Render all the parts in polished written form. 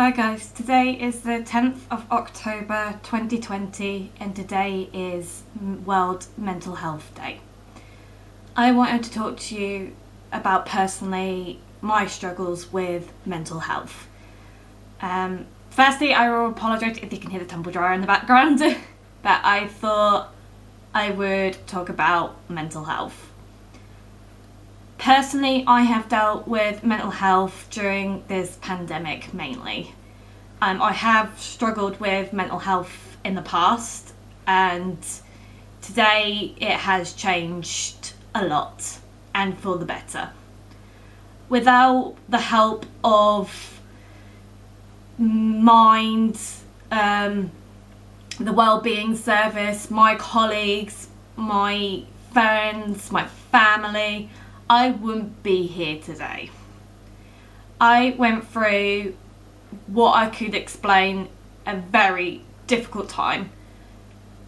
Hi guys, today is the 10th of October 2020 and today is World Mental Health Day. I wanted to talk to you about personally my struggles with mental health. Firstly, I will apologise if you can hear the tumble dryer in the background, but I thought I would talk about mental health. Personally, I have dealt with mental health during this pandemic mainly. I have struggled with mental health in the past, and today it has changed a lot and for the better. Without the help of Mind, the wellbeing service, my colleagues, my friends, my family, I wouldn't be here today. I went through what I could explain a very difficult time.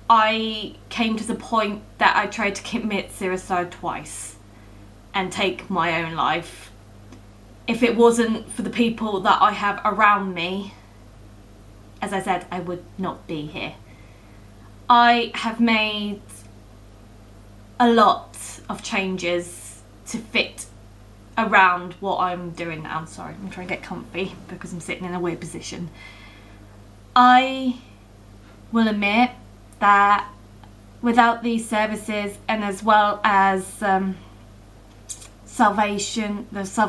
I came to the point that I tried to commit suicide twice and take my own life. If it wasn't for the people that I have around me, as I said, I would not be here. I have made a lot of changes to fit around what I'm doing now. Sorry, I'm trying to get comfy because I'm sitting in a weird position. I will admit that without these services and as well as Samaritans, that's the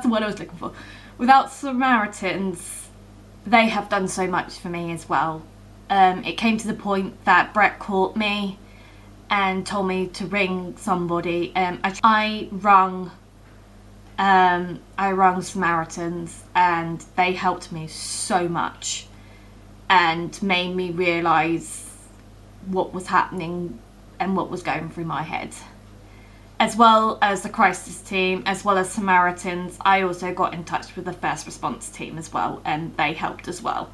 word I was looking for. Without Samaritans, they have done so much for me as well. It came to the point that Brett caught me and told me to ring somebody. I rung Samaritans and they helped me so much and made me realise what was happening and what was going through my head. As well as the crisis team, as well as Samaritans, I also got in touch with the first response team as well, and they helped as well.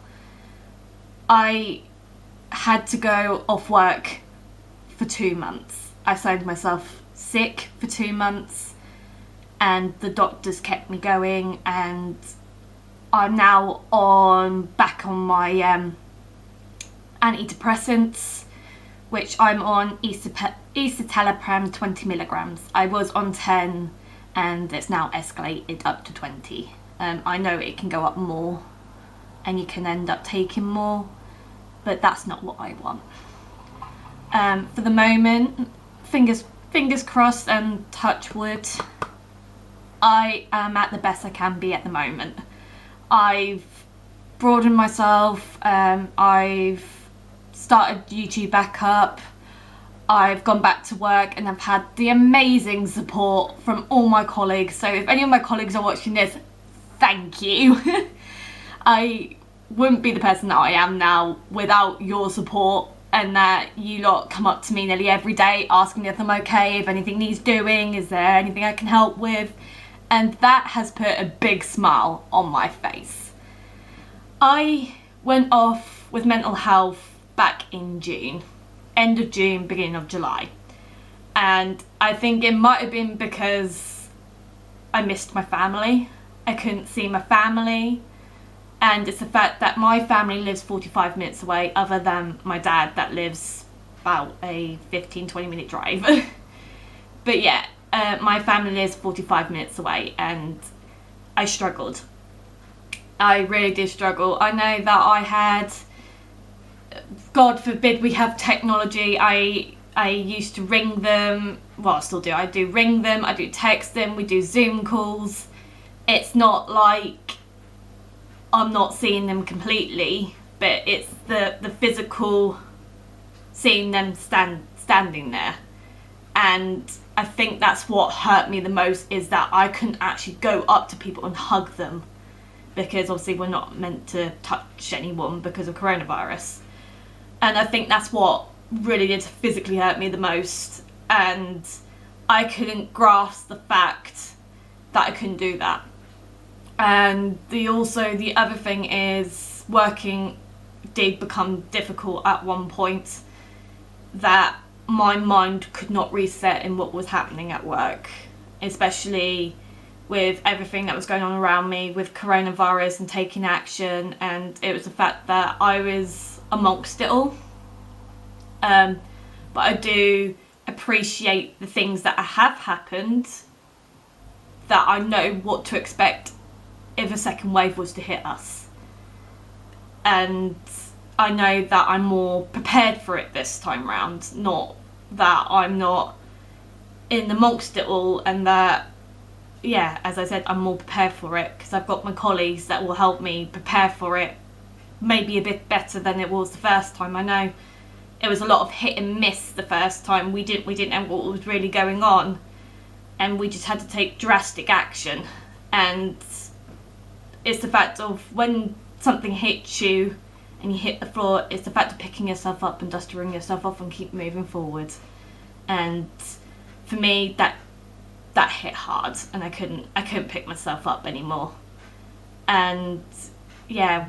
I had to go off work for 2 months. I signed myself sick for 2 months and the doctors kept me going, and I'm now back on my antidepressants, which I'm on escitalopram 20 milligrams. I was on 10 and it's now escalated up to 20. I know it can go up more and you can end up taking more, but that's not what I want. For the moment, fingers crossed and touch wood, I am at the best I can be at the moment. I've broadened myself, I've started YouTube back up, I've gone back to work, and I've had the amazing support from all my colleagues. So if any of my colleagues are watching this, thank you. I wouldn't be the person that I am now without your support, and that you lot come up to me nearly every day asking if I'm okay, if anything needs doing, is there anything I can help with, and that has put a big smile on my face. I went off with mental health back in June, end of June, beginning of July, and I think it might have been because I missed my family. I couldn't see my family. And it's the fact that my family lives 45 minutes away, other than my dad that lives about a 15-20 minute drive. But yeah, my family lives 45 minutes away and I struggled. I really did struggle. I know that I had, God forbid we have technology, I used to ring them, well I still do, I do ring them, I do text them, we do Zoom calls. It's not like I'm not seeing them completely, but it's the physical seeing them standing there. And I think that's what hurt me the most, is that I couldn't actually go up to people and hug them, because obviously we're not meant to touch anyone because of coronavirus. And I think that's what really did physically hurt me the most, and I couldn't grasp the fact that I couldn't do that. And the other thing is, working did become difficult at one point, that my mind could not reset in what was happening at work, especially with everything that was going on around me with coronavirus and taking action, and it was the fact that I was amongst it all. But I do appreciate the things that have happened, that I know what to expect if a second wave was to hit us. And I know that I'm more prepared for it this time round, not that I'm not in amongst it all, and that, yeah, as I said, I'm more prepared for it because I've got my colleagues that will help me prepare for it maybe a bit better than it was the first time. I know it was a lot of hit and miss the first time. We didn't know what was really going on, and we just had to take drastic action. And it's the fact of when something hits you and you hit the floor, it's the fact of picking yourself up and dusting yourself off and keep moving forward. And for me, that hit hard, and I couldn't pick myself up anymore. And yeah,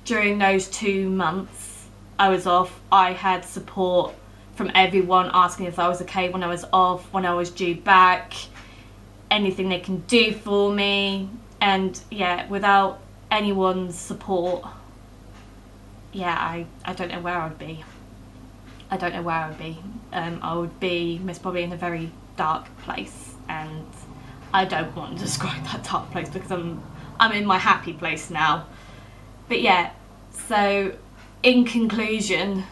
during those 2 months I was off, I had support from everyone asking if I was okay when I was off, when I was due back, anything they can do for me. And yeah, without anyone's support, yeah, I don't know where I'd be. I don't know where I would be. I would be most probably in a very dark place, and I don't want to describe that dark place because I'm in my happy place now. But yeah, so in conclusion,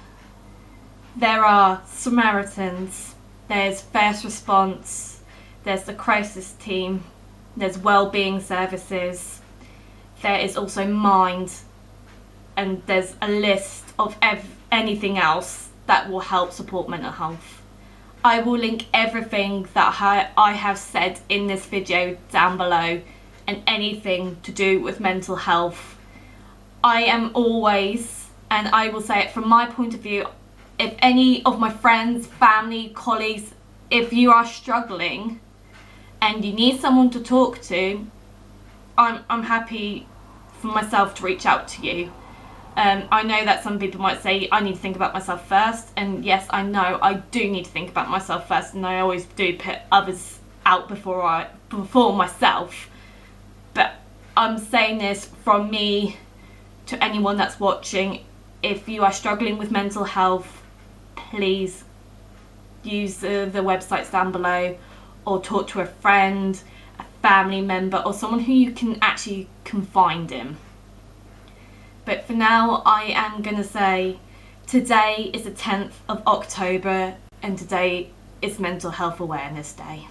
there are Samaritans, there's first response, there's the crisis team, there's wellbeing services, there is also mind, and there's a list of anything else that will help support mental health. I will link everything that I have said in this video down below, and anything to do with mental health. I am always, and I will say it from my point of view, if any of my friends, family, colleagues, if you are struggling and you need someone to talk to, I'm happy for myself to reach out to you. I know that some people might say I need to think about myself first, and yes, I know I do need to think about myself first, and I always do put others out before myself. But I'm saying this from me to anyone that's watching. If you are struggling with mental health, please use the websites down below, or talk to a friend, a family member, or someone who you can actually confide in. But for now, I am going to say today is the 10th of October, and today is Mental Health Awareness Day.